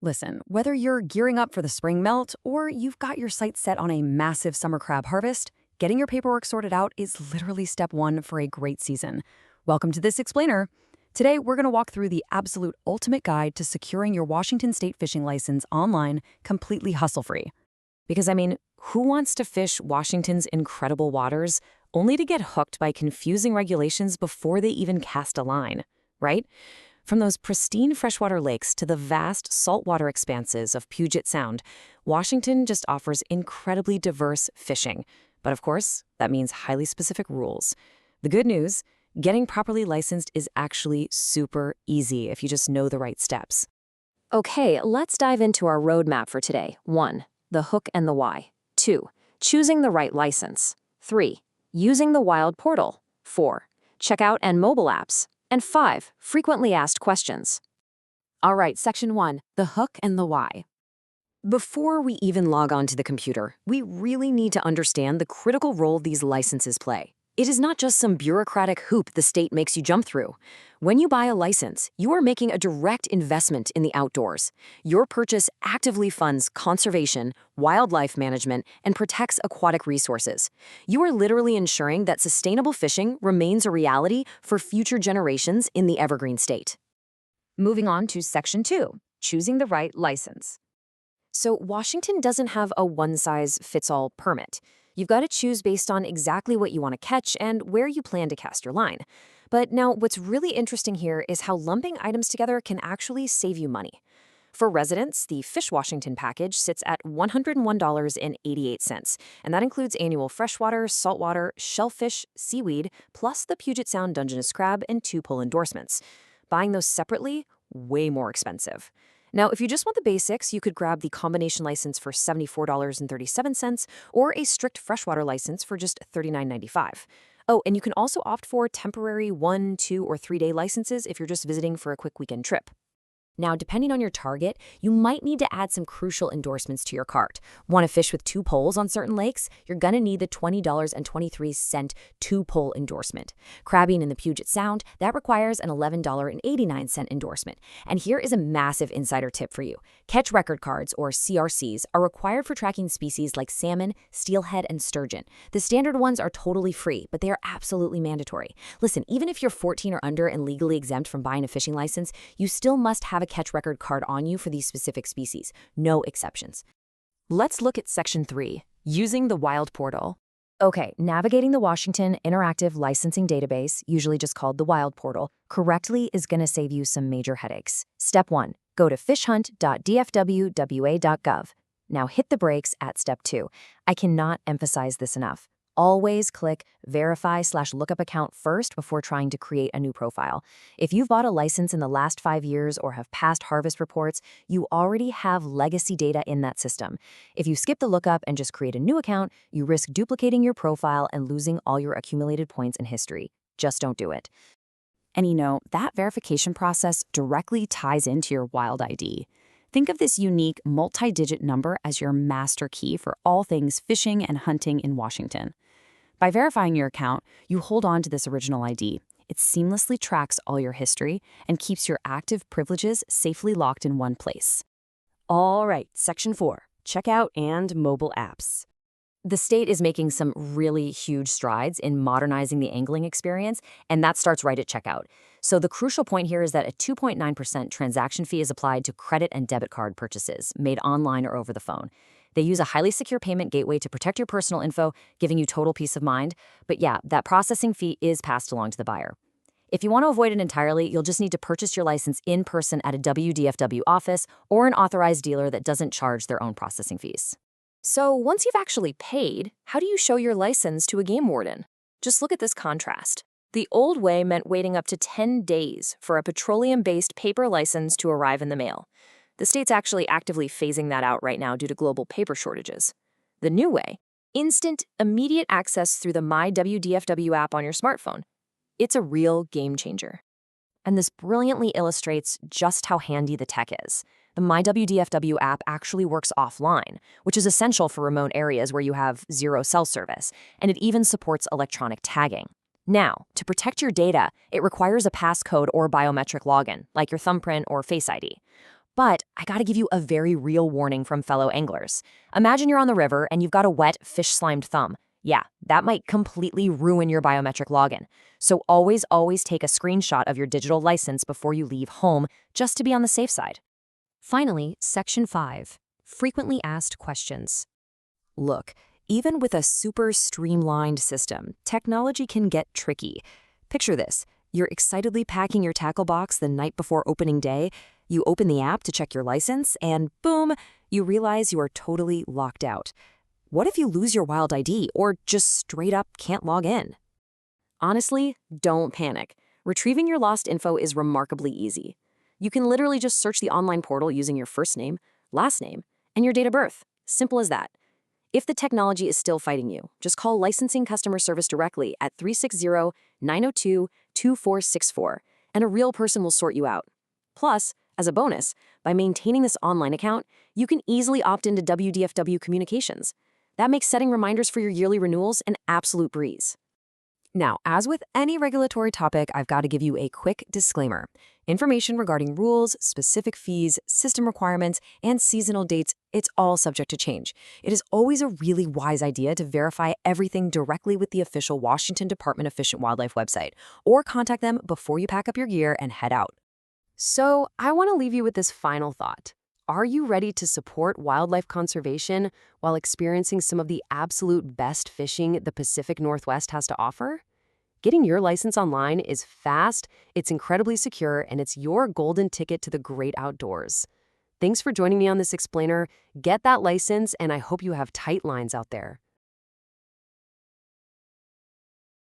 Listen, whether you're gearing up for the spring melt or you've got your sights set on a massive summer crab harvest, getting your paperwork sorted out is literally step one for a great season. Welcome to This Explainer. Today, we're going to walk through the absolute ultimate guide to securing your Washington State fishing license online completely hustle-free. Because, who wants to fish Washington's incredible waters only to get hooked by confusing regulations before they even cast a line, right? From those pristine freshwater lakes to the vast saltwater expanses of Puget Sound, Washington just offers incredibly diverse fishing. But of course, that means highly specific rules. The good news, getting properly licensed is actually super easy if you just know the right steps. Okay, let's dive into our roadmap for today. 1. The hook and the why. 2. Choosing the right license. 3. Using the Wild Portal. 4. Checkout and mobile apps. And 5. Frequently asked questions. All right, Section 1, the hook and the why. Before we even log on to the computer, we really need to understand the critical role these licenses play. It is not just some bureaucratic hoop the state makes you jump through. When you buy a license, you are making a direct investment in the outdoors. Your purchase actively funds conservation, wildlife management, and protects aquatic resources. You are literally ensuring that sustainable fishing remains a reality for future generations in the Evergreen State. Moving on to Section 2, choosing the right license. So Washington doesn't have a one-size-fits-all permit. You've got to choose based on exactly what you want to catch and where you plan to cast your line. But now what's really interesting here is how lumping items together can actually save you money. For residents, the Fish Washington package sits at $101.88, and that includes annual freshwater, saltwater, shellfish, seaweed, plus the Puget Sound Dungeness crab and 2-pull endorsements. Buying those separately, way more expensive. Now, if you just want the basics, you could grab the combination license for $74.37 or a strict freshwater license for just $39.95. Oh, and you can also opt for temporary 1, 2, or 3-day licenses if you're just visiting for a quick weekend trip. Now, depending on your target, you might need to add some crucial endorsements to your cart. Want to fish with 2 poles on certain lakes? You're going to need the $20.23 2-pole endorsement. Crabbing in the Puget Sound, that requires an $11.89 endorsement. And here is a massive insider tip for you. Catch record cards, or CRCs, are required for tracking species like salmon, steelhead, and sturgeon. The standard ones are totally free, but they are absolutely mandatory. Listen, even if you're 14 or under and legally exempt from buying a fishing license, you still must have a catch record card on you for these specific species. No exceptions. Let's look at Section 3, using the Wild Portal. Okay, navigating the Washington Interactive Licensing Database, usually just called the Wild Portal, correctly is going to save you some major headaches. Step 1, go to fishhunt.dfwwa.gov. Now hit the brakes at Step 2. I cannot emphasize this enough. Always click Verify/Lookup account first before trying to create a new profile. If you've bought a license in the last 5 years or have past harvest reports, you already have legacy data in that system. If you skip the lookup and just create a new account, you risk duplicating your profile and losing all your accumulated points and history. Just don't do it. And that verification process directly ties into your Wild ID. Think of this unique multi-digit number as your master key for all things fishing and hunting in Washington. By verifying your account, you hold on to this original ID. It seamlessly tracks all your history and keeps your active privileges safely locked in one place. All right, Section 4, checkout and mobile apps. The state is making some really huge strides in modernizing the angling experience, and that starts right at checkout. So the crucial point here is that a 2.9% transaction fee is applied to credit and debit card purchases made online or over the phone. They use a highly secure payment gateway to protect your personal info, giving you total peace of mind. But yeah, that processing fee is passed along to the buyer. If you want to avoid it entirely, you'll just need to purchase your license in person at a WDFW office or an authorized dealer that doesn't charge their own processing fees. So once you've actually paid, how do you show your license to a game warden? Just look at this contrast. The old way meant waiting up to 10 days for a petroleum-based paper license to arrive in the mail. The state's actually actively phasing that out right now due to global paper shortages. The new way, instant, immediate access through the MyWDFW app on your smartphone. It's a real game changer. And this brilliantly illustrates just how handy the tech is. The MyWDFW app actually works offline, which is essential for remote areas where you have zero cell service, and it even supports electronic tagging. Now, to protect your data, it requires a passcode or biometric login, like your thumbprint or Face ID. But I gotta give you a very real warning from fellow anglers. Imagine you're on the river and you've got a wet, fish-slimed thumb. Yeah, that might completely ruin your biometric login. So always take a screenshot of your digital license before you leave home, just to be on the safe side. Finally, Section 5. Frequently asked questions. Look, even with a super streamlined system, technology can get tricky. Picture this. You're excitedly packing your tackle box the night before opening day. You open the app to check your license, and boom, you realize you are totally locked out. What if you lose your Wild ID or just straight up can't log in? Honestly, don't panic. Retrieving your lost info is remarkably easy. You can literally just search the online portal using your first name, last name, and your date of birth. Simple as that. If the technology is still fighting you, just call licensing customer service directly at 360-902-2464, and a real person will sort you out. Plus, as a bonus, by maintaining this online account, you can easily opt into WDFW communications. That makes setting reminders for your yearly renewals an absolute breeze. Now, as with any regulatory topic, I've got to give you a quick disclaimer. Information regarding rules, specific fees, system requirements, and seasonal dates, it's all subject to change. It is always a really wise idea to verify everything directly with the official Washington Department of Fish and Wildlife website, or contact them before you pack up your gear and head out. So, I want to leave you with this final thought. Are you ready to support wildlife conservation while experiencing some of the absolute best fishing the Pacific Northwest has to offer? Getting your license online is fast, it's incredibly secure, and it's your golden ticket to the great outdoors. Thanks for joining me on this explainer. Get that license, and I hope you have tight lines out there.